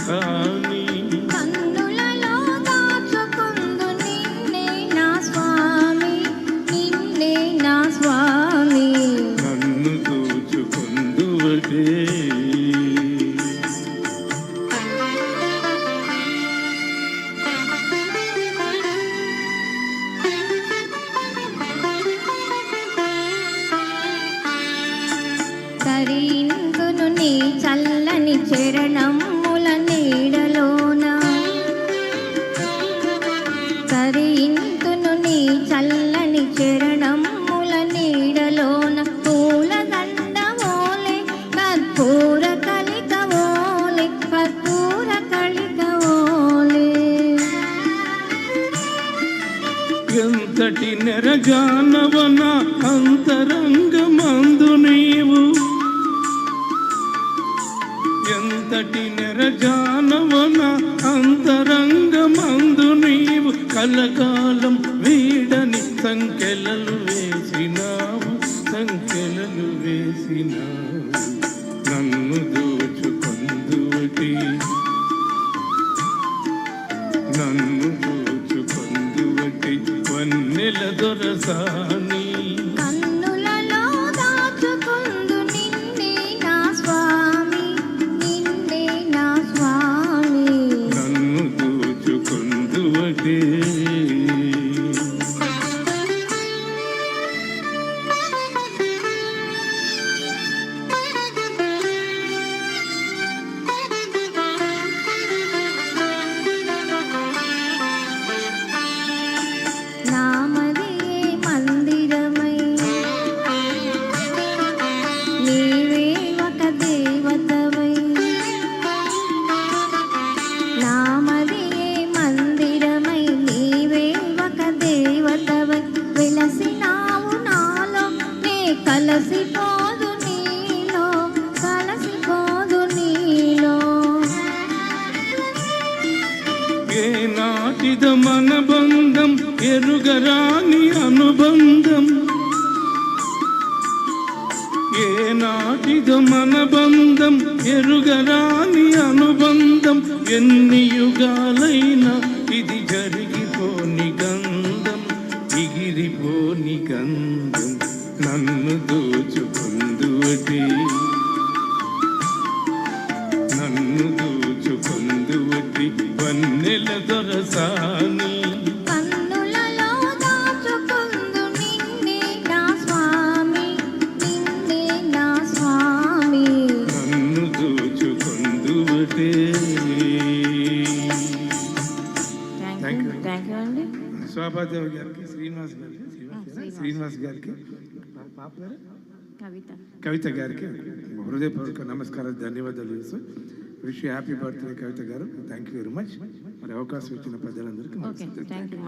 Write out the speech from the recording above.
దొరసాని కన్నులలో దాచుకుందు నిన్నే నా స్వామి, నిన్నే నా స్వామి. నన్ను దోచుకొందువటే తరింతును నీ చల్లని చరణముల నీడలోన, తరింతును నీ చల్లని చరణముల నీడలోన. పూలదండ ఓలే కర్పూర కలిక ఓలే, కర్పూర కలిక ఓలే. ఎంతటి నెరజానవన అంతరంగమందు నీవు, ఎంతటి నెరజానవన అంతరంగమందు నీవు. కలకాలం వీడని సంకెలలు వేసినావు, సంకెలలు వేసినావు. నన్ను దోచుకొందువటి, నన్ను దోచుకొందువటి వన్నెల దొరసాని. కన్నులలో దాచుకుందు నిన్నే నా స్వామి, నిన్నే నా స్వామి. నన్ను దోచుకొందువటే నామదే మందిరమై నీవే ఒక దేవతవై, నామదే మందిరమై నీవే ఒక దేవతవై. వెలసినావు నాలో నే కలసిపోదు నీలో, కలసిపోదు నీలో. ఏనాటిద మన బంధం ఎరుగరాని అనుబంధం, ఏనాటిద మన బంధం ఎరుగరాని అనుబంధం. ఎన్ని యుగాలైనా ఇది జరిగిపోని గంధం, ఎగిరిపోని గంధం. నన్ను దోచుకొందువటి, నన్ను దోచుకొందువటి వన్నెల దొరసాని. కన్నులలో దాచుకుందు నిన్నే నా స్వామి, నిన్నే నా స్వామి. నన్ను దోచుకొందువటే. థ్యాంక్ యూ అండి. శోభాదేవి గారికి, శ్రీనివాస్ గారికి, పాప గారు కవిత గారికి హృదయపూర్వక నమస్కారాలు, ధన్యవాదాలు చేస్తూ విష్ హ్యాపీ బర్త్డే కవిత గారు. Thank you very much. మరి అవకాశం ఇచ్చిన ప్రజలందరికీ ఓకే, థ్యాంక్ యూ.